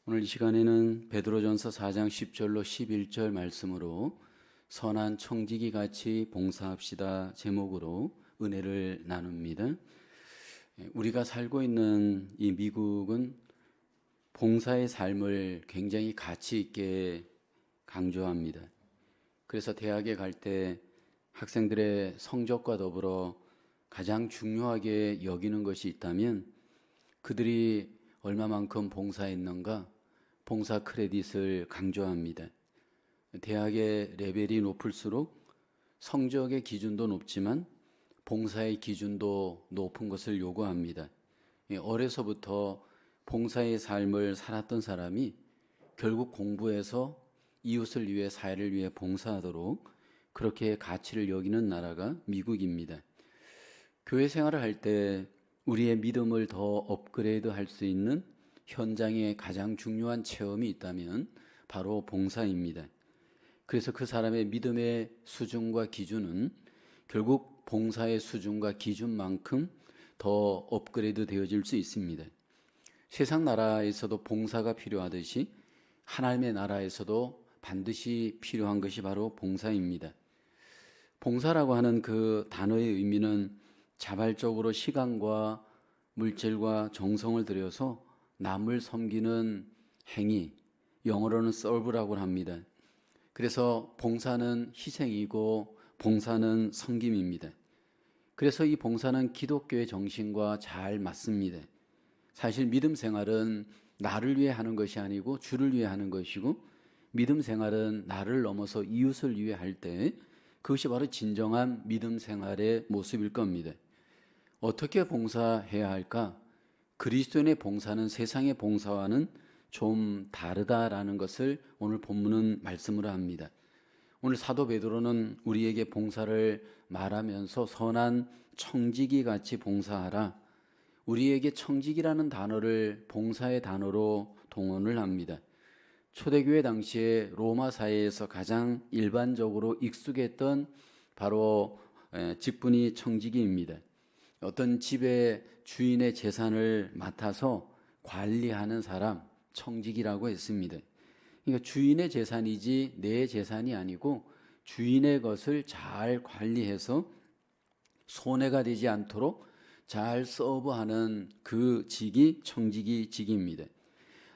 오늘 이 시간에는 베드로전서 4장 10절로 11절 말씀으로 선한 청지기 같이 봉사합시다 제목으로 은혜를 나눕니다. 우리가 살고 있는 이 미국은 봉사의 삶을 굉장히 가치 있게 강조합니다. 그래서 대학에 갈 때 학생들의 성적과 더불어 가장 중요하게 여기는 것이 있다면 그들이 얼마만큼 봉사했는가, 봉사 크레딧을 강조합니다. 대학의 레벨이 높을수록 성적의 기준도 높지만 봉사의 기준도 높은 것을 요구합니다. 어려서부터 봉사의 삶을 살았던 사람이 결국 공부해서 이웃을 위해 사회를 위해 봉사하도록 그렇게 가치를 여기는 나라가 미국입니다. 교회 생활을 할 때 우리의 믿음을 더 업그레이드 할 수 있는 현장에 가장 중요한 체험이 있다면 바로 봉사입니다. 그래서 그 사람의 믿음의 수준과 기준은 결국 봉사의 수준과 기준만큼 더 업그레이드 되어질 수 있습니다. 세상 나라에서도 봉사가 필요하듯이 하나님의 나라에서도 반드시 필요한 것이 바로 봉사입니다. 봉사라고 하는 그 단어의 의미는 자발적으로 시간과 물질과 정성을 들여서 남을 섬기는 행위, 영어로는 serve라고 합니다. 그래서 봉사는 희생이고 봉사는 섬김입니다. 그래서 이 봉사는 기독교의 정신과 잘 맞습니다. 사실 믿음 생활은 나를 위해 하는 것이 아니고 주를 위해 하는 것이고, 믿음 생활은 나를 넘어서 이웃을 위해 할 때 그것이 바로 진정한 믿음 생활의 모습일 겁니다. 어떻게 봉사해야 할까? 그리스도인의 봉사는 세상의 봉사와는 좀 다르다라는 것을 오늘 본문은 말씀을 합니다. 오늘 사도 베드로는 우리에게 봉사를 말하면서 선한 청지기 같이 봉사하라. 우리에게 청지기라는 단어를 봉사의 단어로 동원을 합니다. 초대교회 당시에 로마 사회에서 가장 일반적으로 익숙했던 바로 직분이 청지기입니다. 어떤 집의 주인의 재산을 맡아서 관리하는 사람, 청지기라고 했습니다. 그러니까 주인의 재산이지 내 재산이 아니고 주인의 것을 잘 관리해서 손해가 되지 않도록 잘 서브하는 그 직이 청지기 직입니다.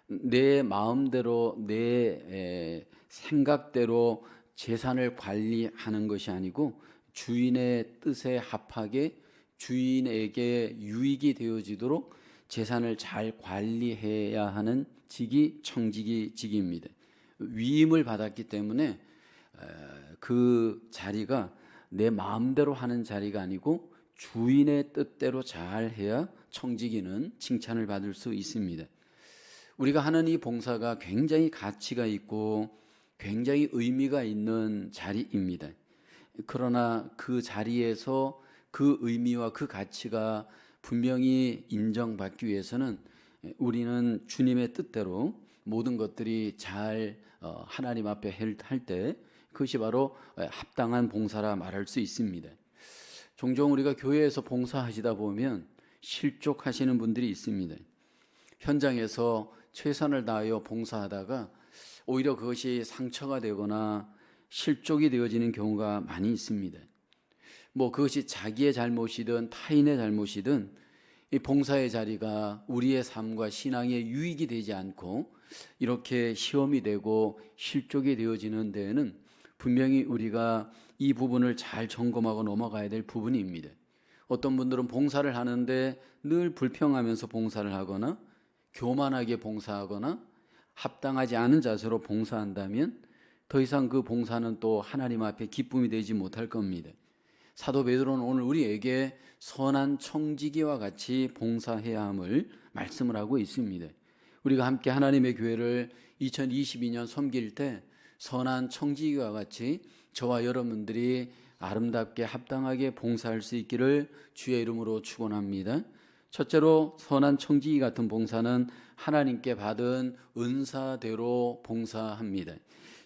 내 마음대로 내 생각대로 재산을 관리하는 것이 아니고 주인의 뜻에 합하게 주인에게 유익이 되어지도록 재산을 잘 관리해야 하는 직이 청지기 직입니다. 위임을 받았기 때문에 그 자리가 내 마음대로 하는 자리가 아니고 주인의 뜻대로 잘 해야 청지기는 칭찬을 받을 수 있습니다. 우리가 하는 이 봉사가 굉장히 가치가 있고 굉장히 의미가 있는 자리입니다. 그러나 그 자리에서 그 의미와 그 가치가 분명히 인정받기 위해서는 우리는 주님의 뜻대로 모든 것들이 잘 하나님 앞에 할 때 그것이 바로 합당한 봉사라 말할 수 있습니다. 종종 우리가 교회에서 봉사하시다 보면 실족하시는 분들이 있습니다. 현장에서 최선을 다하여 봉사하다가 오히려 그것이 상처가 되거나 실족이 되어지는 경우가 많이 있습니다. 그것이 자기의 잘못이든 타인의 잘못이든 이 봉사의 자리가 우리의 삶과 신앙에 유익이 되지 않고 이렇게 시험이 되고 실족이 되어지는 데에는 분명히 우리가 이 부분을 잘 점검하고 넘어가야 될 부분입니다. 어떤 분들은 봉사를 하는데 늘 불평하면서 봉사를 하거나 교만하게 봉사하거나 합당하지 않은 자세로 봉사한다면 더 이상 그 봉사는 또 하나님 앞에 기쁨이 되지 못할 겁니다. 사도 베드로는 오늘 우리에게 선한 청지기와 같이 봉사해야 함을 말씀을 하고 있습니다. 우리가 함께 하나님의 교회를 2022년 섬길 때 선한 청지기와 같이 저와 여러분들이 아름답게 합당하게 봉사할 수 있기를 주의 이름으로 축원합니다. 첫째로 선한 청지기 같은 봉사는 하나님께 받은 은사대로 봉사합니다.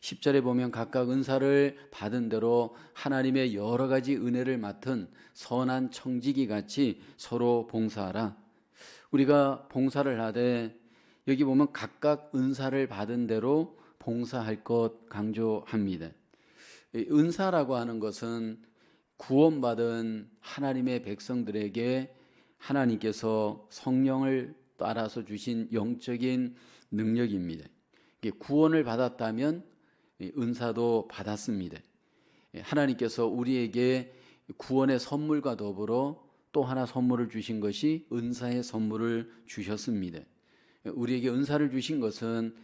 10절에 보면 각각 은사를 받은 대로 하나님의 여러 가지 은혜를 맡은 선한 청지기 같이 서로 봉사하라. 우리가 봉사를 하되 여기 보면 각각 은사를 받은 대로 봉사할 것 강조합니다. 은사라고 하는 것은 구원받은 하나님의 백성들에게 하나님께서 성령을 따라서 주신 영적인 능력입니다. 구원을 받았다면 은사도 받았습니다. 하나님께서 우리에게 구원의 선물과 더불어 또 하나 선물을 주신 것이 은사의 선물을 주셨습니다. 우리에게 은사를 주신 것은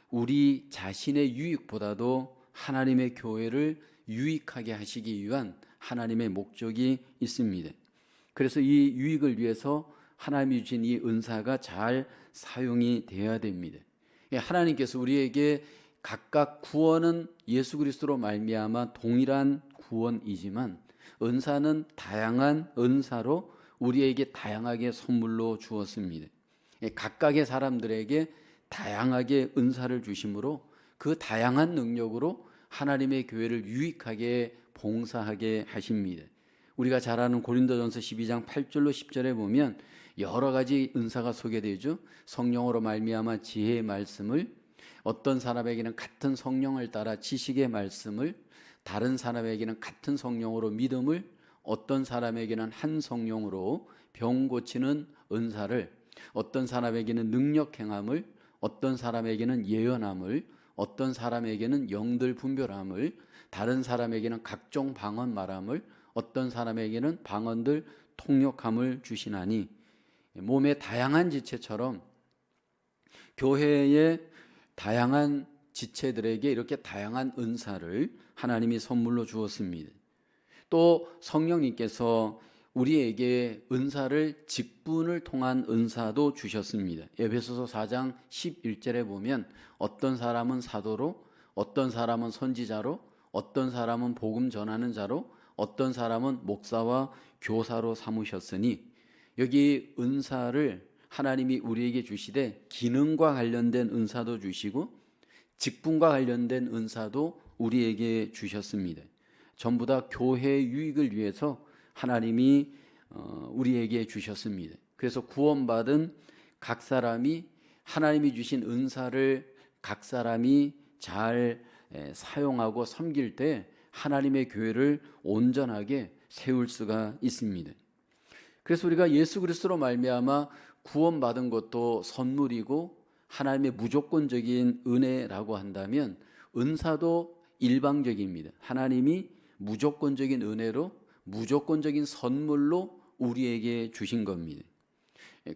우리 자신의 유익보다도 하나님의 교회를 유익하게 하시기 위한 하나님의 목적이 있습니다. 그래서 이 유익을 위해서 하나님이 주신 이 은사가 잘 사용이 되어야 됩니다. 하나님께서 우리에게 각각 구원은 예수 그리스도로 말미암아 동일한 구원이지만 은사는 다양한 은사로 우리에게 다양하게 선물로 주었습니다. 각각의 사람들에게 다양하게 은사를 주심으로 그 다양한 능력으로 하나님의 교회를 유익하게 봉사하게 하십니다. 우리가 잘 아는 고린도전서 12장 8절로 10절에 보면 여러 가지 은사가 소개되죠. 성령으로 말미암아 지혜의 말씀을, 어떤 사람에게는 같은 성령을 따라 지식의 말씀을, 다른 사람에게는 같은 성령으로 믿음을, 어떤 사람에게는 한 성령으로 병 고치는 은사를, 어떤 사람에게는 능력 행함을, 어떤 사람에게는 예언함을, 어떤 사람에게는 영들 분별함을, 다른 사람에게는 각종 방언 말함을, 어떤 사람에게는 방언들 통역함을 주시나니, 몸의 다양한 지체처럼 교회의 다양한 지체들에게 이렇게 다양한 은사를 하나님이 선물로 주었습니다. 또 성령님께서 우리에게 은사를 직분을 통한 은사도 주셨습니다. 에베소서 4장 11절에 보면 어떤 사람은 사도로, 어떤 사람은 선지자로, 어떤 사람은 복음 전하는 자로, 어떤 사람은 목사와 교사로 삼으셨으니, 여기 은사를 하나님이 우리에게 주시되 기능과 관련된 은사도 주시고 직분과 관련된 은사도 우리에게 주셨습니다. 전부 다 교회의 유익을 위해서 하나님이 우리에게 주셨습니다. 그래서 구원받은 각 사람이 하나님이 주신 은사를 각 사람이 잘 사용하고 섬길 때 하나님의 교회를 온전하게 세울 수가 있습니다. 그래서 우리가 예수 그리스도로 말미암아 구원받은 것도 선물이고 하나님의 무조건적인 은혜라고 한다면 은사도 일방적입니다. 하나님이 무조건적인 은혜로 무조건적인 선물로 우리에게 주신 겁니다.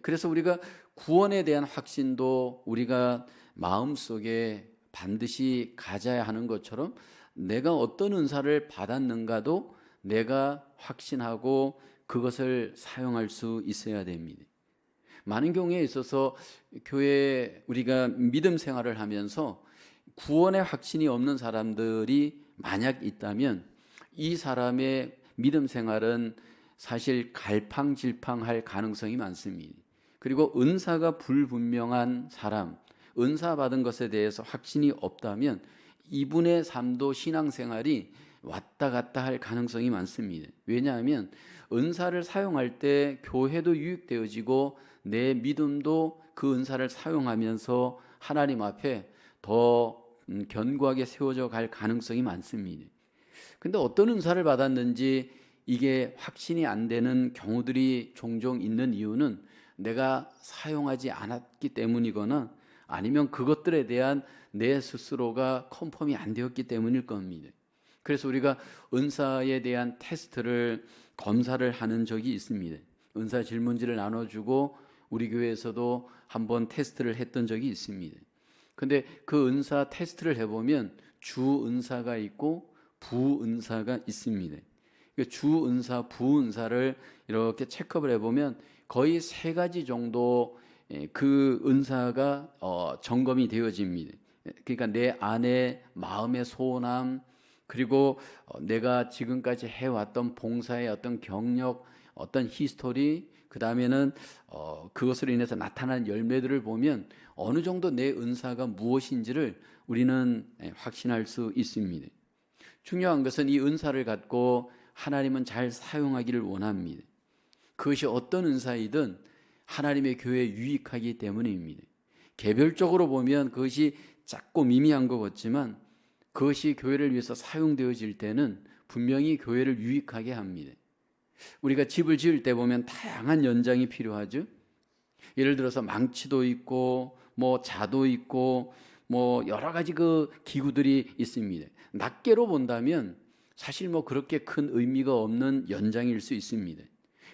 그래서 우리가 구원에 대한 확신도 우리가 마음속에 반드시 가져야 하는 것처럼 내가 어떤 은사를 받았는가도 내가 확신하고 그것을 사용할 수 있어야 됩니다. 많은 경우에 있어서 교회에 우리가 믿음 생활을 하면서 구원의 확신이 없는 사람들이 만약 있다면 이 사람의 믿음 생활은 사실 갈팡질팡할 가능성이 많습니다. 그리고 은사가 불분명한 사람, 은사 받은 것에 대해서 확신이 없다면 이분의 삶도 신앙생활이 왔다 갔다 할 가능성이 많습니다. 왜냐하면 은사를 사용할 때 교회도 유익되어지고 내 믿음도 그 은사를 사용하면서 하나님 앞에 더 견고하게 세워져 갈 가능성이 많습니다. 근데 어떤 은사를 받았는지 이게 확신이 안 되는 경우들이 종종 있는 이유는 내가 사용하지 않았기 때문이거나 아니면 그것들에 대한 내 스스로가 컨펌이 안 되었기 때문일 겁니다. 그래서 우리가 은사에 대한 테스트를 검사를 하는 적이 있습니다. 은사 질문지를 나눠주고 우리 교회에서도 한번 테스트를 했던 적이 있습니다. 근데 그 은사 테스트를 해보면 주 은사가 있고 부 은사가 있습니다. 주 은사, 부 은사를 이렇게 체크업을 해보면 거의 3가지 정도 그 은사가 점검이 되어집니다. 그러니까 내 안에 마음의 소원함, 그리고 내가 지금까지 해왔던 봉사의 어떤 경력, 어떤 히스토리, 그 다음에는 그것으로 인해서 나타난 열매들을 보면 어느 정도 내 은사가 무엇인지를 우리는 확신할 수 있습니다. 중요한 것은 이 은사를 갖고 하나님은 잘 사용하기를 원합니다. 그것이 어떤 은사이든 하나님의 교회에 유익하기 때문입니다. 개별적으로 보면 그것이 작고 미미한 것 같지만 그것이 교회를 위해서 사용되어질 때는 분명히 교회를 유익하게 합니다. 우리가 집을 지을 때 보면 다양한 연장이 필요하죠. 예를 들어서 망치도 있고 뭐 자도 있고 뭐 여러 가지 그 기구들이 있습니다. 낱개로 본다면 사실 뭐 그렇게 큰 의미가 없는 연장일 수 있습니다.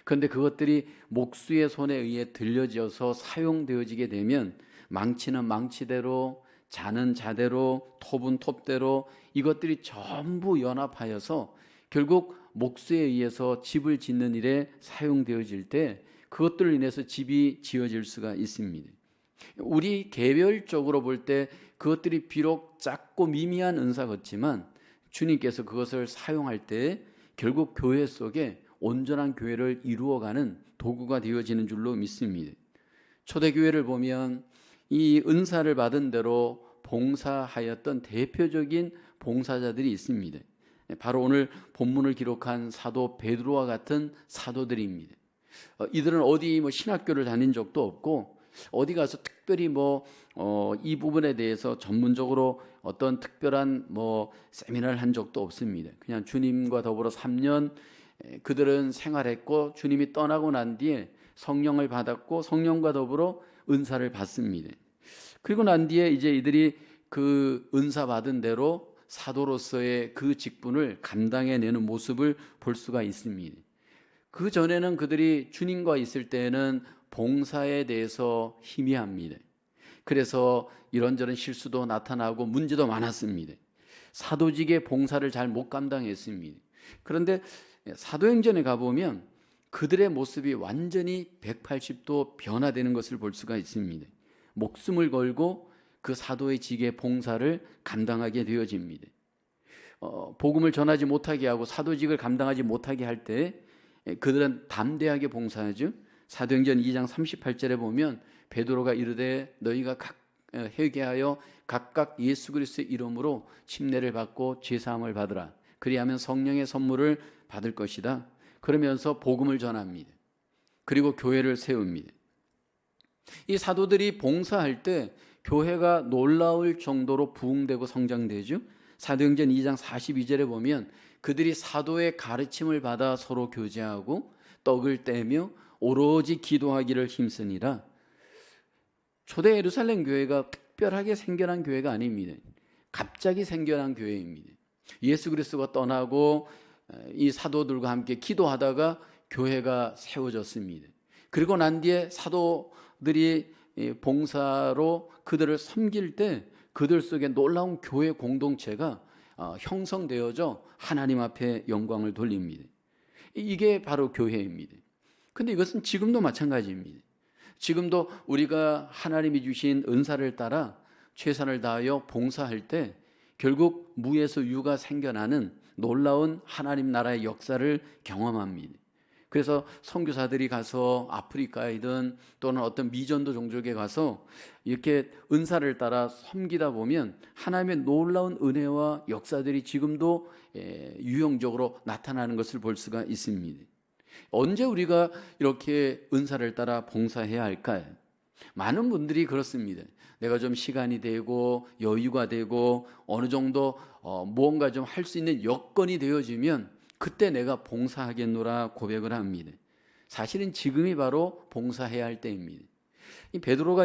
그런데 그것들이 목수의 손에 의해 들려져서 사용되어지게 되면 망치는 망치대로, 자는 자대로, 톱은 톱대로 이것들이 전부 연합하여서 결국 목수에 의해서 집을 짓는 일에 사용되어질 때 그것들로 인해서 집이 지어질 수가 있습니다. 우리 개별적으로 볼 때 그것들이 비록 작고 미미한 은사 같지만 주님께서 그것을 사용할 때 결국 교회 속에 온전한 교회를 이루어가는 도구가 되어지는 줄로 믿습니다. 초대교회를 보면 이 은사를 받은 대로 봉사하였던 대표적인 봉사자들이 있습니다. 바로 오늘 본문을 기록한 사도 베드로와 같은 사도들입니다. 이들은 어디 신학교를 다닌 적도 없고 어디 가서 특별히 이 부분에 대해서 전문적으로 어떤 특별한 세미나를 한 적도 없습니다. 그냥 주님과 더불어 3년 그들은 생활했고 주님이 떠나고 난 뒤에 성령을 받았고 성령과 더불어 은사를 받습니다. 그리고 난 뒤에 이제 이들이 그 은사 받은 대로 사도로서의 그 직분을 감당해내는 모습을 볼 수가 있습니다. 그 전에는 그들이 주님과 있을 때에는 봉사에 대해서 희미합니다. 그래서 이런저런 실수도 나타나고 문제도 많았습니다. 사도직의 봉사를 잘 못 감당했습니다. 그런데 사도행전에 가보면 그들의 모습이 완전히 180도 변화되는 것을 볼 수가 있습니다. 목숨을 걸고 그 사도의 직의 봉사를 감당하게 되어집니다. 복음을 전하지 못하게 하고 사도직을 감당하지 못하게 할 때 그들은 담대하게 봉사하죠. 사도행전 2장 38절에 보면 베드로가 이르되 너희가 회개하여 각각 예수 그리스도의 이름으로 침례를 받고 죄사함을 받으라. 그리하면 성령의 선물을 받을 것이다. 그러면서 복음을 전합니다. 그리고 교회를 세웁니다. 이 사도들이 봉사할 때 교회가 놀라울 정도로 부흥되고 성장되죠. 사도행전 2장 42절에 보면 그들이 사도의 가르침을 받아 서로 교제하고 떡을 떼며 오로지 기도하기를 힘쓰니라. 초대 예루살렘 교회가 특별하게 생겨난 교회가 아닙니다. 갑자기 생겨난 교회입니다. 예수 그리스도가 떠나고 이 사도들과 함께 기도하다가 교회가 세워졌습니다. 그리고 난 뒤에 사도들이 봉사로 그들을 섬길 때 그들 속에 놀라운 교회 공동체가 형성되어져 하나님 앞에 영광을 돌립니다. 이게 바로 교회입니다. 근데 이것은 지금도 마찬가지입니다. 지금도 우리가 하나님이 주신 은사를 따라 최선을 다하여 봉사할 때 결국 무에서 유가 생겨나는 놀라운 하나님 나라의 역사를 경험합니다. 그래서 선교사들이 가서 아프리카이든 또는 어떤 미전도 종족에 가서 이렇게 은사를 따라 섬기다 보면 하나님의 놀라운 은혜와 역사들이 지금도 유형적으로 나타나는 것을 볼 수가 있습니다. 언제 우리가 이렇게 은사를 따라 봉사해야 할까요? 많은 분들이 그렇습니다. 내가 좀 시간이 되고 여유가 되고 어느 정도 무언가 좀 할 수 있는 여건이 되어지면 그때 내가 봉사하겠노라 고백을 합니다. 사실은 지금이 바로 봉사해야 할 때입니다. 이 베드로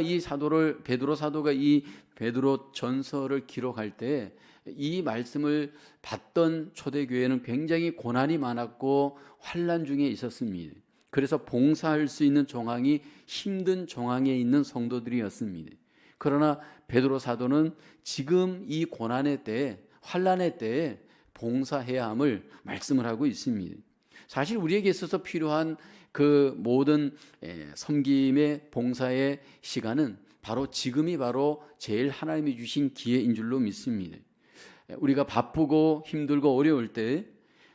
사도가 이 베드로 전서를 기록할 때 이 말씀을 받던 초대교회는 굉장히 고난이 많았고 환난 중에 있었습니다. 그래서 봉사할 수 있는 정황이 힘든 정황에 있는 성도들이었습니다. 그러나 베드로 사도는 지금 이 고난의 때에 환난의 때에 봉사해야 함을 말씀을 하고 있습니다. 사실 우리에게 있어서 필요한 그 모든 섬김의 봉사의 시간은 바로 지금이 바로 제일 하나님이 주신 기회인 줄로 믿습니다. 우리가 바쁘고 힘들고 어려울 때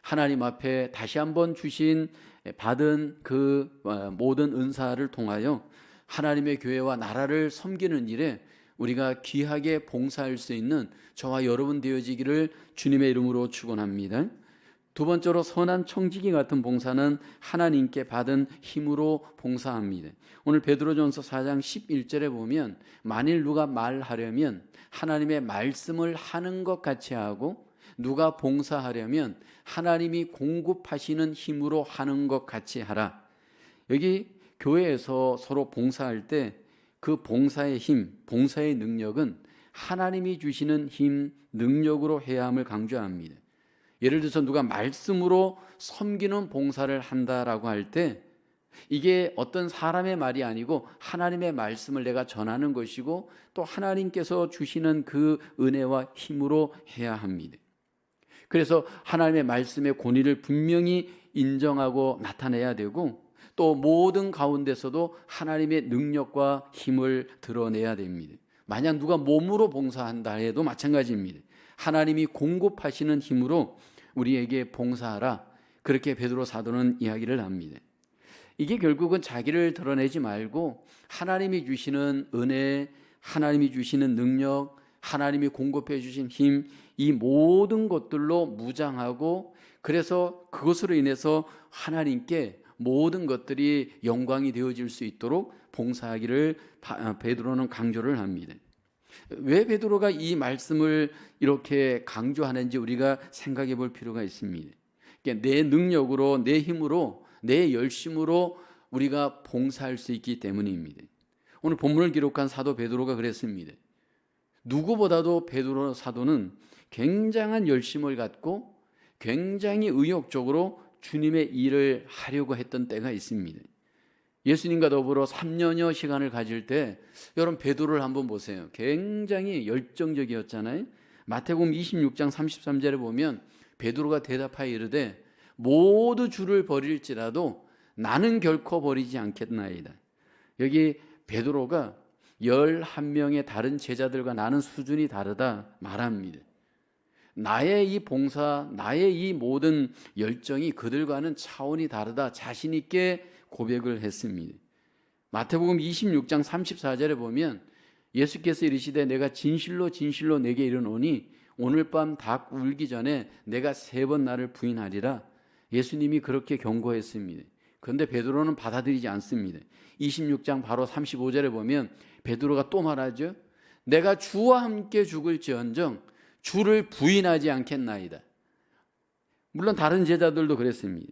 하나님 앞에 다시 한번 받은 그 모든 은사를 통하여 하나님의 교회와 나라를 섬기는 일에 우리가 귀하게 봉사할 수 있는 저와 여러분 되어지기를 주님의 이름으로 축원합니다. 두 번째로 선한 청지기 같은 봉사는 하나님께 받은 힘으로 봉사합니다. 오늘 베드로전서 4장 11절에 보면 만일 누가 말하려면 하나님의 말씀을 하는 것 같이 하고 누가 봉사하려면 하나님이 공급하시는 힘으로 하는 것 같이 하라. 여기 교회에서 서로 봉사할 때 그 봉사의 힘, 봉사의 능력은 하나님이 주시는 힘, 능력으로 해야 함을 강조합니다. 예를 들어서 누가 말씀으로 섬기는 봉사를 한다라고 할 때 이게 어떤 사람의 말이 아니고 하나님의 말씀을 내가 전하는 것이고 또 하나님께서 주시는 그 은혜와 힘으로 해야 합니다. 그래서 하나님의 말씀의 권위를 분명히 인정하고 나타내야 되고 또 모든 가운데서도 하나님의 능력과 힘을 드러내야 됩니다. 만약 누가 몸으로 봉사한다 해도 마찬가지입니다. 하나님이 공급하시는 힘으로 우리에게 봉사하라. 그렇게 베드로 사도는 이야기를 합니다. 이게 결국은 자기를 드러내지 말고 하나님이 주시는 은혜, 하나님이 주시는 능력, 하나님이 공급해 주신 힘, 이 모든 것들로 무장하고 그래서 그것으로 인해서 하나님께 모든 것들이 영광이 되어질 수 있도록 봉사하기를 베드로는 강조를 합니다. 왜 베드로가 이 말씀을 이렇게 강조하는지 우리가 생각해 볼 필요가 있습니다. 내 능력으로, 내 힘으로, 내 열심으로 우리가 봉사할 수 있기 때문입니다. 오늘 본문을 기록한 사도 베드로가 그랬습니다. 누구보다도 베드로 사도는 굉장한 열심을 갖고 굉장히 의욕적으로 주님의 일을 하려고 했던 때가 있습니다. 예수님과 더불어 3년여 시간을 가질 때 여러분 베드로를 한번 보세요. 굉장히 열정적이었잖아요. 마태복음 26장 33절에 보면 베드로가 대답하여 이르되 모두 주를 버릴지라도 나는 결코 버리지 않겠나이다. 여기 베드로가 11명의 다른 제자들과 나는 수준이 다르다 말합니다. 나의 이 봉사, 나의 이 모든 열정이 그들과는 차원이 다르다 자신 있게 고백을 했습니다. 마태복음 26장 34절에 보면 예수께서 이르시되 내가 진실로 진실로 내게 이르노니 오늘 밤 닭 울기 전에 내가 3번 나를 부인하리라. 예수님이 그렇게 경고했습니다. 그런데 베드로는 받아들이지 않습니다. 26장 바로 35절에 보면 베드로가 또 말하죠. 내가 주와 함께 죽을지언정 주를 부인하지 않겠나이다. 물론 다른 제자들도 그랬습니다.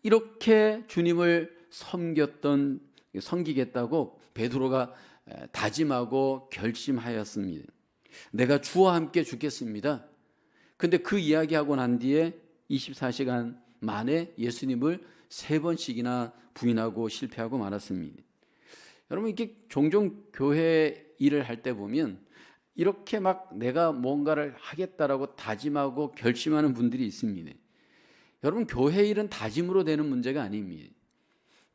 이렇게 주님을 섬기겠다고 베드로가 다짐하고 결심하였습니다. 내가 주와 함께 죽겠습니다. 근데 그 이야기하고 난 뒤에 24시간 만에 예수님을 3번씩이나 부인하고 실패하고 말았습니다. 여러분 이렇게 종종 교회 일을 할 때 보면 이렇게 막 내가 뭔가를 하겠다라고 다짐하고 결심하는 분들이 있습니다. 여러분 교회 일은 다짐으로 되는 문제가 아닙니다.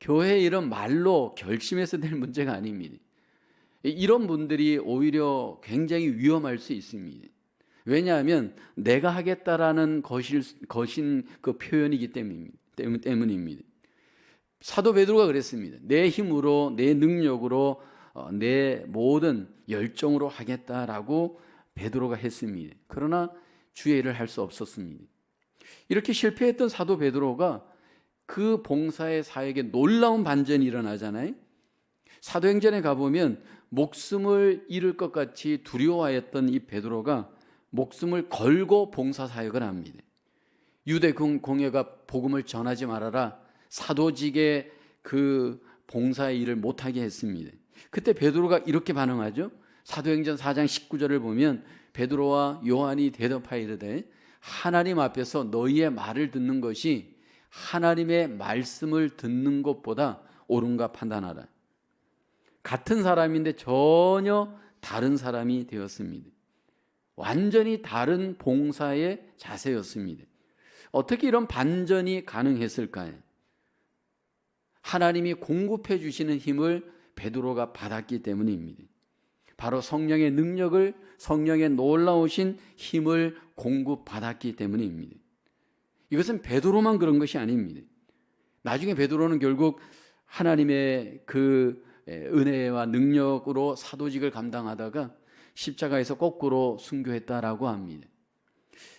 교회 일은 말로 결심해서 될 문제가 아닙니다. 이런 분들이 오히려 굉장히 위험할 수 있습니다. 왜냐하면 내가 하겠다라는 것인 그 표현이기 때문입니다. 사도 베드로가 그랬습니다. 내 힘으로, 내 능력으로, 내 모든 열정으로 하겠다라고 베드로가 했습니다. 그러나 주의 일을 할 수 없었습니다. 이렇게 실패했던 사도 베드로가 그 봉사의 사역에 놀라운 반전이 일어나잖아요. 사도행전에 가보면 목숨을 잃을 것 같이 두려워했던 이 베드로가 목숨을 걸고 봉사 사역을 합니다. 유대 공회가 복음을 전하지 말아라. 사도직의 그 봉사의 일을 못하게 했습니다. 그때 베드로가 이렇게 반응하죠. 사도행전 4장 19절을 보면 베드로와 요한이 대답하여 이르되 하나님 앞에서 너희의 말을 듣는 것이 하나님의 말씀을 듣는 것보다 옳은가 판단하라. 같은 사람인데 전혀 다른 사람이 되었습니다. 완전히 다른 봉사의 자세였습니다. 어떻게 이런 반전이 가능했을까요? 하나님이 공급해 주시는 힘을 베드로가 받았기 때문입니다. 바로 성령의 능력을, 성령의 놀라우신 힘을 공급받았기 때문입니다. 이것은 베드로만 그런 것이 아닙니다. 나중에 베드로는 결국 하나님의 그 은혜와 능력으로 사도직을 감당하다가 십자가에서 거꾸로 순교했다라고 합니다.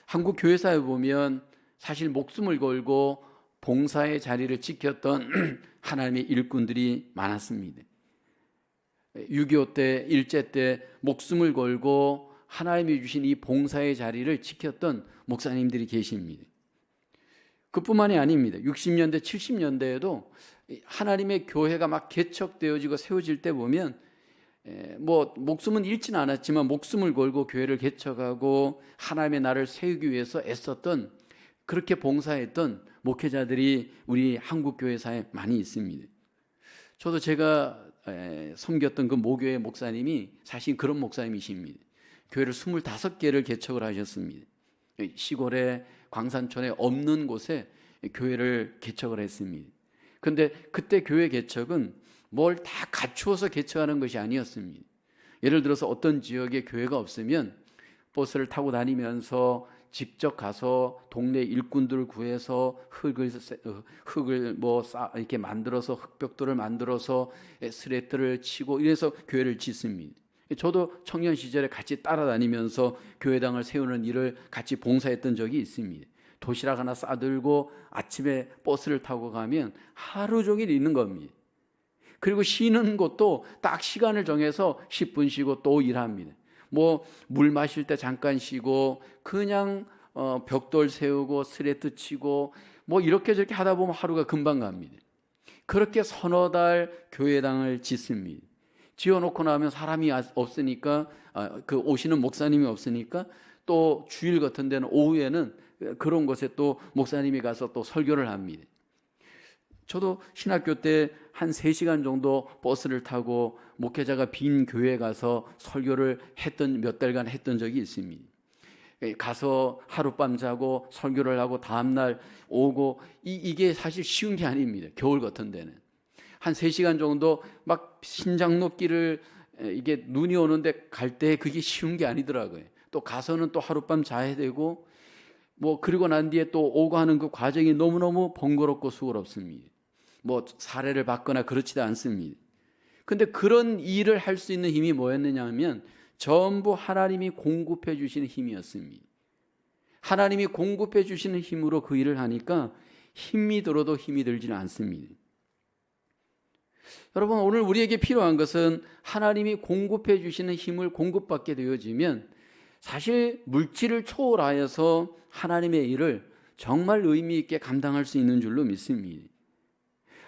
한국 교회사에 보면 사실 목숨을 걸고 봉사의 자리를 지켰던 하나님의 일꾼들이 많았습니다. 6.25 때, 일제 때 목숨을 걸고 하나님이 주신 이 봉사의 자리를 지켰던 목사님들이 계십니다. 그뿐만이 아닙니다. 60년대, 70년대에도 하나님의 교회가 막 개척되어지고 세워질 때 보면 목숨은 잃지는 않았지만 목숨을 걸고 교회를 개척하고 하나님의 나라를 세우기 위해서 애썼던, 그렇게 봉사했던 목회자들이 우리 한국교회사에 많이 있습니다. 저도 제가 섬겼던 그 모교회 목사님이 사실 그런 목사님이십니다. 교회를 25개를 개척을 하셨습니다. 시골에 광산촌에 없는 곳에 교회를 개척을 했습니다. 그런데 그때 교회 개척은 뭘 다 갖추어서 개척하는 것이 아니었습니다. 예를 들어서 어떤 지역에 교회가 없으면 버스를 타고 다니면서 직접 가서 동네 일꾼들을 구해서 흙을 이렇게 만들어서 흙벽돌을 만들어서 스레트를 치고 이래서 교회를 짓습니다. 저도 청년 시절에 같이 따라다니면서 교회당을 세우는 일을 같이 봉사했던 적이 있습니다. 도시락 하나 싸들고 아침에 버스를 타고 가면 하루 종일 있는 겁니다. 그리고 쉬는 것도 딱 시간을 정해서 10분 쉬고 또 일합니다. 물 마실 때 잠깐 쉬고 그냥 벽돌 세우고 스레트 치고 이렇게 저렇게 하다 보면 하루가 금방 갑니다. 그렇게 서너 달 교회당을 짓습니다. 지어놓고 나면 사람이 없으니까, 그 오시는 목사님이 없으니까 또 주일 같은 데는 오후에는 그런 곳에 또 목사님이 가서 또 설교를 합니다. 저도 신학교 때 한 3시간 정도 버스를 타고 목회자가 빈 교회에 가서 설교를 몇 달간 했던 적이 있습니다. 가서 하룻밤 자고 설교를 하고 다음날 오고, 이게 사실 쉬운 게 아닙니다. 겨울 같은 데는 한 3시간 정도 막 신장로 길을 이게 눈이 오는데 갈 때 그게 쉬운 게 아니더라고요. 또 가서는 또 하룻밤 자야 되고 그리고 난 뒤에 또 오고 하는 그 과정이 너무너무 번거롭고 수고롭습니다. 사례를 받거나 그렇지도 않습니다. 근데 그런 일을 할 수 있는 힘이 뭐였느냐 하면 전부 하나님이 공급해 주시는 힘이었습니다. 하나님이 공급해 주시는 힘으로 그 일을 하니까 힘이 들어도 힘이 들지는 않습니다. 여러분, 오늘 우리에게 필요한 것은 하나님이 공급해 주시는 힘을 공급받게 되어지면 사실 물질을 초월하여서 하나님의 일을 정말 의미 있게 감당할 수 있는 줄로 믿습니다.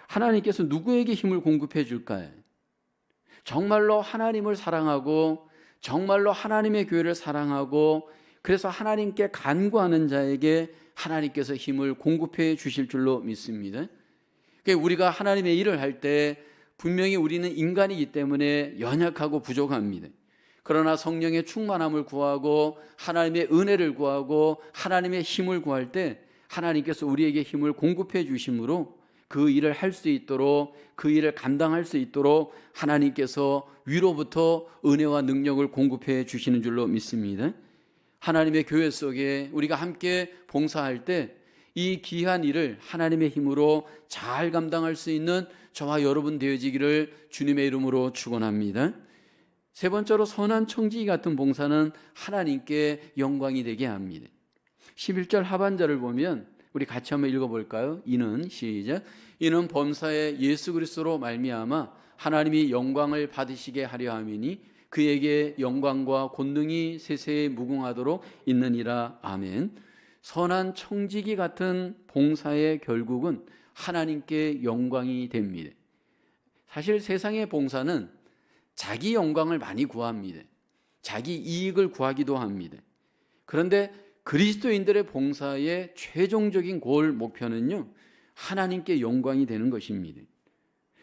하나님께서 누구에게 힘을 공급해 줄까요? 정말로 하나님을 사랑하고 정말로 하나님의 교회를 사랑하고 그래서 하나님께 간구하는 자에게 하나님께서 힘을 공급해 주실 줄로 믿습니다. 우리가 하나님의 일을 할 때 분명히 우리는 인간이기 때문에 연약하고 부족합니다. 그러나 성령의 충만함을 구하고 하나님의 은혜를 구하고 하나님의 힘을 구할 때 하나님께서 우리에게 힘을 공급해 주심으로 그 일을 할 수 있도록, 그 일을 감당할 수 있도록 하나님께서 위로부터 은혜와 능력을 공급해 주시는 줄로 믿습니다. 하나님의 교회 속에 우리가 함께 봉사할 때 이 귀한 일을 하나님의 힘으로 잘 감당할 수 있는 저와 여러분 되어지기를 주님의 이름으로 축원합니다. 세 번째로, 선한 청지기 같은 봉사는 하나님께 영광이 되게 합니다. 11절 하반절을 보면 우리 같이 한번 읽어볼까요? 시작. 이는 범사에 예수 그리스도로 말미암아 하나님이 영광을 받으시게 하려 함이니 그에게 영광과 권능이 세세에 무궁하도록 있느니라. 아멘. 선한 청지기 같은 봉사의 결국은 하나님께 영광이 됩니다. 사실 세상의 봉사는 자기 영광을 많이 구합니다. 자기 이익을 구하기도 합니다. 그런데 그리스도인들의 봉사의 최종적인 골 목표는요, 하나님께 영광이 되는 것입니다.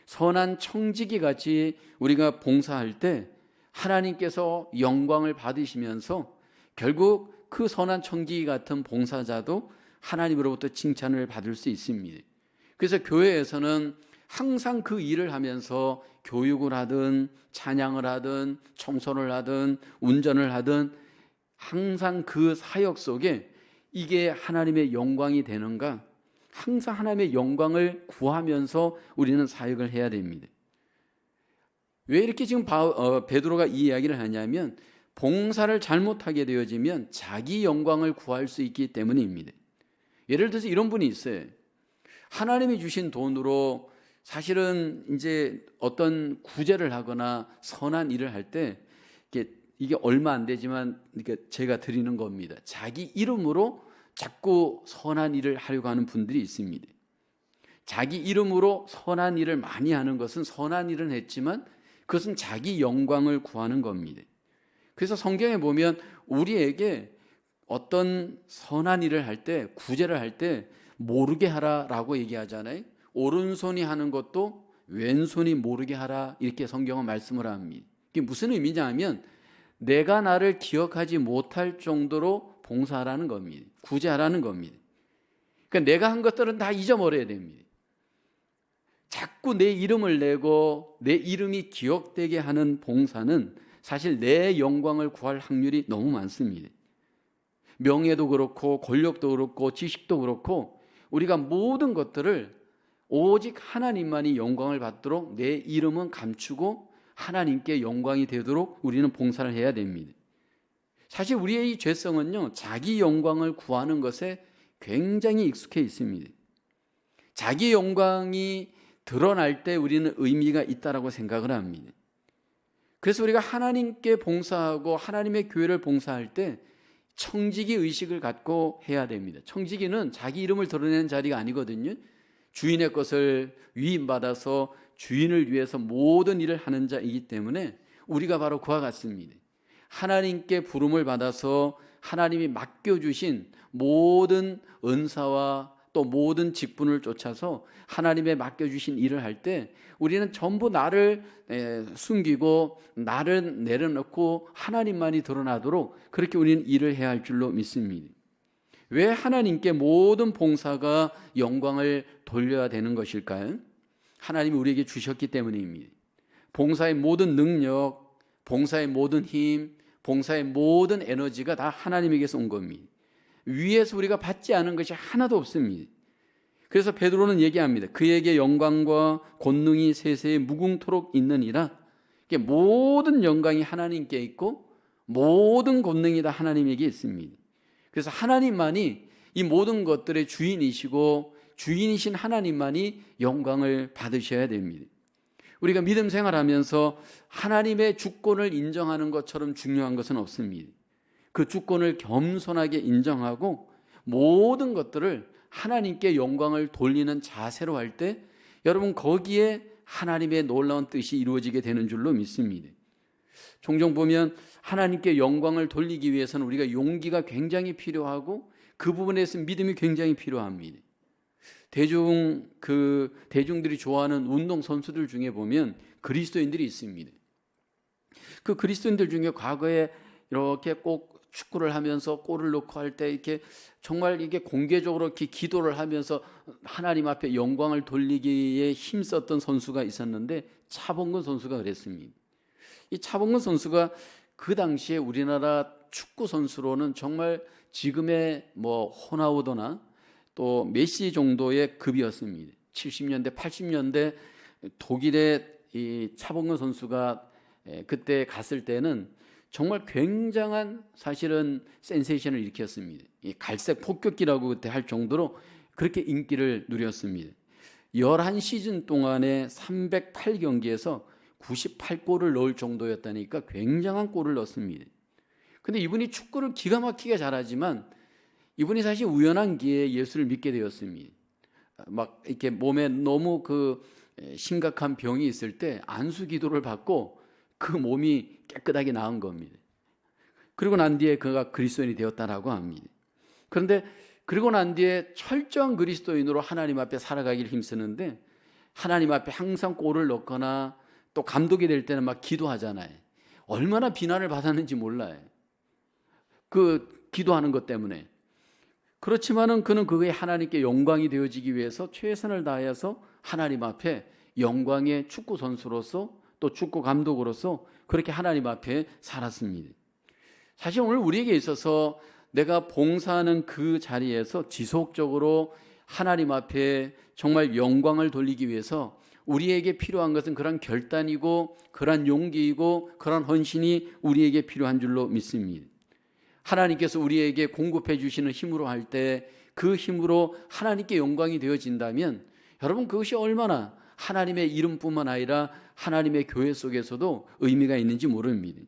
선한 청지기 같이 우리가 봉사할 때 하나님께서 영광을 받으시면서 결국 그 선한 청지기 같은 봉사자도 하나님으로부터 칭찬을 받을 수 있습니다. 그래서 교회에서는 항상 그 일을 하면서 교육을 하든 찬양을 하든 청소를 하든 운전을 하든 항상 그 사역 속에 이게 하나님의 영광이 되는가, 항상 하나님의 영광을 구하면서 우리는 사역을 해야 됩니다. 왜 이렇게 지금 베드로가 이 이야기를 하냐면 봉사를 잘못하게 되어지면 자기 영광을 구할 수 있기 때문입니다. 예를 들어서 이런 분이 있어요. 하나님이 주신 돈으로 사실은 이제 어떤 구제를 하거나 선한 일을 할 때 이게 얼마 안 되지만 제가 드리는 겁니다. 자기 이름으로 자꾸 선한 일을 하려고 하는 분들이 있습니다. 자기 이름으로 선한 일을 많이 하는 것은 선한 일은 했지만 그것은 자기 영광을 구하는 겁니다. 그래서 성경에 보면 우리에게 어떤 선한 일을 할 때, 구제를 할 때 모르게 하라라고 얘기하잖아요. 오른손이 하는 것도 왼손이 모르게 하라, 이렇게 성경은 말씀을 합니다. 이게 무슨 의미냐면 내가 나를 기억하지 못할 정도로 봉사하라는 겁니다. 구제하라는 겁니다. 그러니까 내가 한 것들은 다 잊어버려야 됩니다. 자꾸 내 이름을 내고 내 이름이 기억되게 하는 봉사는 사실 내 영광을 구할 확률이 너무 많습니다. 명예도 그렇고 권력도 그렇고 지식도 그렇고 우리가 모든 것들을 오직 하나님만이 영광을 받도록 내 이름은 감추고 하나님께 영광이 되도록 우리는 봉사를 해야 됩니다. 사실 우리의 이 죄성은요, 자기 영광을 구하는 것에 굉장히 익숙해 있습니다. 자기 영광이 드러날 때 우리는 의미가 있다라고 생각을 합니다. 그래서 우리가 하나님께 봉사하고 하나님의 교회를 봉사할 때 청지기 의식을 갖고 해야 됩니다. 청지기는 자기 이름을 드러내는 자리가 아니거든요. 주인의 것을 위임받아서 주인을 위해서 모든 일을 하는 자이기 때문에 우리가 바로 그와 같습니다. 하나님께 부름을 받아서 하나님이 맡겨주신 모든 은사와 또 모든 직분을 쫓아서 하나님의 맡겨주신 일을 할 때 우리는 전부 나를 숨기고 나를 내려놓고 하나님만이 드러나도록 그렇게 우리는 일을 해야 할 줄로 믿습니다. 왜 하나님께 모든 봉사가 영광을 돌려야 되는 것일까요? 하나님이 우리에게 주셨기 때문입니다. 봉사의 모든 능력, 봉사의 모든 힘, 봉사의 모든 에너지가 다 하나님에게서 온 겁니다. 위에서 우리가 받지 않은 것이 하나도 없습니다. 그래서 베드로는 얘기합니다. 그에게 영광과 권능이 세세에 무궁토록 있느니라. 모든 영광이 하나님께 있고 모든 권능이 다 하나님에게 있습니다. 그래서 하나님만이 이 모든 것들의 주인이시고 주인이신 하나님만이 영광을 받으셔야 됩니다. 우리가 믿음 생활하면서 하나님의 주권을 인정하는 것처럼 중요한 것은 없습니다. 그 주권을 겸손하게 인정하고 모든 것들을 하나님께 영광을 돌리는 자세로 할 때 여러분 거기에 하나님의 놀라운 뜻이 이루어지게 되는 줄로 믿습니다. 종종 보면 하나님께 영광을 돌리기 위해서는 우리가 용기가 굉장히 필요하고 그 부분에서 믿음이 굉장히 필요합니다. 대중들이 좋아하는 운동 선수들 중에 보면 그리스도인들이 있습니다. 그 그리스도인들 중에 과거에 이렇게 꼭 축구를 하면서 골을 넣고 할 때 이렇게 정말 이게 공개적으로 이렇게 기도를 하면서 하나님 앞에 영광을 돌리기에 힘썼던 선수가 있었는데 차범근 선수가 그랬습니다. 이 차범근 선수가 그 당시에 우리나라 축구 선수로는 정말 지금의 호나우도나 또 메시 정도의 급이었습니다. 70년대, 80년대 독일의 이 차범근 선수가 그때 갔을 때는 정말 굉장한 사실은 센세이션을 일으켰습니다. 이 갈색 폭격기라고 그때 할 정도로 그렇게 인기를 누렸습니다. 11시즌 동안에 308경기에서 98골을 넣을 정도였다니까 굉장한 골을 넣었습니다. 근데 이분이 축구를 기가 막히게 잘하지만 이분이 사실 우연한 기회에 예수를 믿게 되었습니다. 막 이렇게 몸에 너무 심각한 병이 있을 때 안수 기도를 받고 그 몸이 깨끗하게 나은 겁니다. 그리고 난 뒤에 그가 그리스도인이 되었다라고 합니다. 그런데 그리고 난 뒤에 철저한 그리스도인으로 하나님 앞에 살아가기를 힘쓰는데 하나님 앞에 항상 골을 넣거나 또 감독이 될 때는 막 기도하잖아요. 얼마나 비난을 받았는지 몰라요. 그 기도하는 것 때문에. 그렇지만은 그는 그게 하나님께 영광이 되어지기 위해서 최선을 다해서 하나님 앞에 영광의 축구 선수로서 또 축구 감독으로서 그렇게 하나님 앞에 살았습니다. 사실 오늘 우리에게 있어서 내가 봉사하는 그 자리에서 지속적으로 하나님 앞에 정말 영광을 돌리기 위해서 우리에게 필요한 것은 그런 결단이고 그런 용기이고 그런 헌신이 우리에게 필요한 줄로 믿습니다. 하나님께서 우리에게 공급해 주시는 힘으로 할 때 그 힘으로 하나님께 영광이 되어진다면 여러분, 그것이 얼마나 하나님의 이름뿐만 아니라 하나님의 교회 속에서도 의미가 있는지 모릅니다.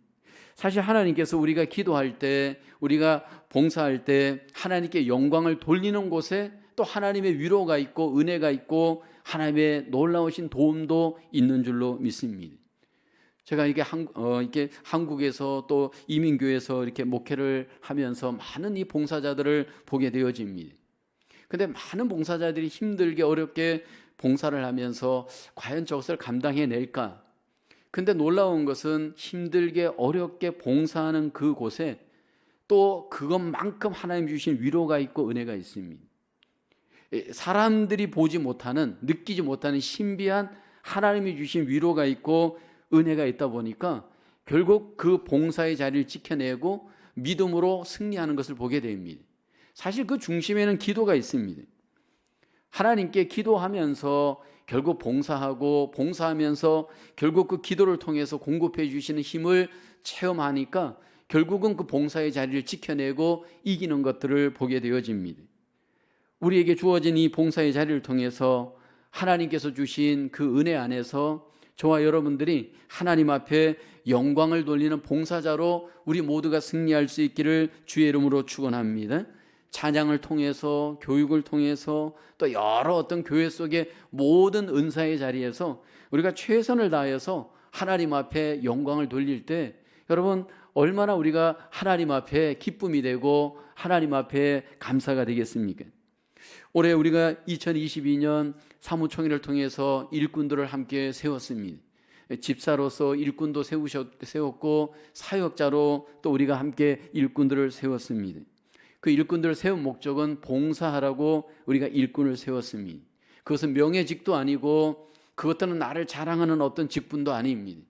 사실 하나님께서 우리가 기도할 때, 우리가 봉사할 때 하나님께 영광을 돌리는 곳에 또 하나님의 위로가 있고 은혜가 있고 하나님의 놀라우신 도움도 있는 줄로 믿습니다. 제가 이게 한국에서 또 이민교회에서 이렇게 목회를 하면서 많은 이 봉사자들을 보게 되어집니다. 근데 많은 봉사자들이 힘들게 어렵게 봉사를 하면서 과연 저것을 감당해낼까? 근데 놀라운 것은 힘들게 어렵게 봉사하는 그곳에 또 그것만큼 하나님 주신 위로가 있고 은혜가 있습니다. 사람들이 보지 못하는, 느끼지 못하는 신비한 하나님이 주신 위로가 있고 은혜가 있다 보니까 결국 그 봉사의 자리를 지켜내고 믿음으로 승리하는 것을 보게 됩니다. 사실 그 중심에는 기도가 있습니다. 하나님께 기도하면서 결국 봉사하면서 결국 그 기도를 통해서 공급해 주시는 힘을 체험하니까 결국은 그 봉사의 자리를 지켜내고 이기는 것들을 보게 되어집니다. 우리에게 주어진 이 봉사의 자리를 통해서 하나님께서 주신 그 은혜 안에서 저와 여러분들이 하나님 앞에 영광을 돌리는 봉사자로 우리 모두가 승리할 수 있기를 주의 이름으로 축원합니다. 찬양을 통해서, 교육을 통해서, 또 여러 어떤 교회 속의 모든 은사의 자리에서 우리가 최선을 다해서 하나님 앞에 영광을 돌릴 때 여러분, 얼마나 우리가 하나님 앞에 기쁨이 되고 하나님 앞에 감사가 되겠습니까? 올해 우리가 2022년 사무총회를 통해서 일꾼들을 함께 세웠습니다. 집사로서 일꾼도 세웠고 사역자로 또 우리가 함께 일꾼들을 세웠습니다. 그 일꾼들을 세운 목적은 봉사하라고 우리가 일꾼을 세웠습니다. 그것은 명예직도 아니고 그것들은 나를 자랑하는 어떤 직분도 아닙니다.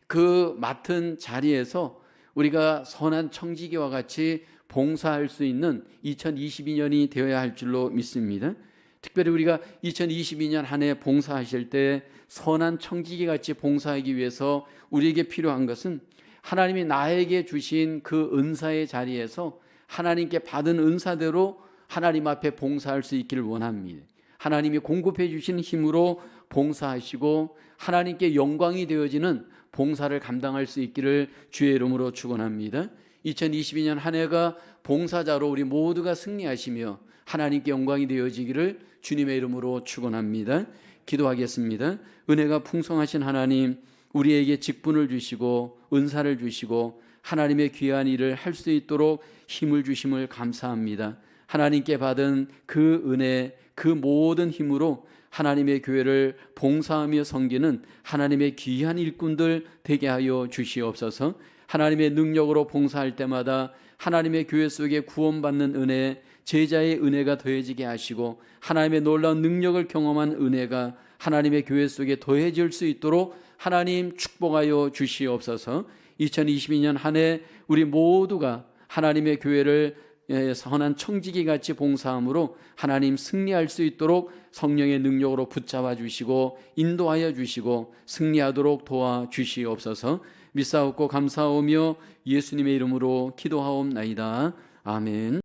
그 맡은 자리에서 우리가 선한 청지기와 같이 봉사할 수 있는 2022년이 되어야 할 줄로 믿습니다. 특별히 우리가 2022년 한 해 봉사하실 때 선한 청지기 같이 봉사하기 위해서 우리에게 필요한 것은 하나님이 나에게 주신 그 은사의 자리에서 하나님께 받은 은사대로 하나님 앞에 봉사할 수 있기를 원합니다. 하나님이 공급해 주신 힘으로 봉사하시고 하나님께 영광이 되어지는 봉사를 감당할 수 있기를 주의 이름으로 축원합니다. 2022년 한 해가 봉사자로 우리 모두가 승리하시며 하나님께 영광이 되어지기를 주님의 이름으로 축원합니다. 기도하겠습니다. 은혜가 풍성하신 하나님, 우리에게 직분을 주시고 은사를 주시고 하나님의 귀한 일을 할 수 있도록 힘을 주심을 감사합니다. 하나님께 받은 그 은혜, 그 모든 힘으로 하나님의 교회를 봉사하며 섬기는 하나님의 귀한 일꾼들 되게 하여 주시옵소서. 하나님의 능력으로 봉사할 때마다 하나님의 교회 속에 구원받는 은혜, 제자의 은혜가 더해지게 하시고 하나님의 놀라운 능력을 경험한 은혜가 하나님의 교회 속에 더해질 수 있도록 하나님 축복하여 주시옵소서. 2022년 한 해 우리 모두가 하나님의 교회를 선한 청지기 같이 봉사함으로 하나님 승리할 수 있도록 성령의 능력으로 붙잡아 주시고 인도하여 주시고 승리하도록 도와 주시옵소서. 믿사옵고 감사하오며 예수님의 이름으로 기도하옵나이다. 아멘.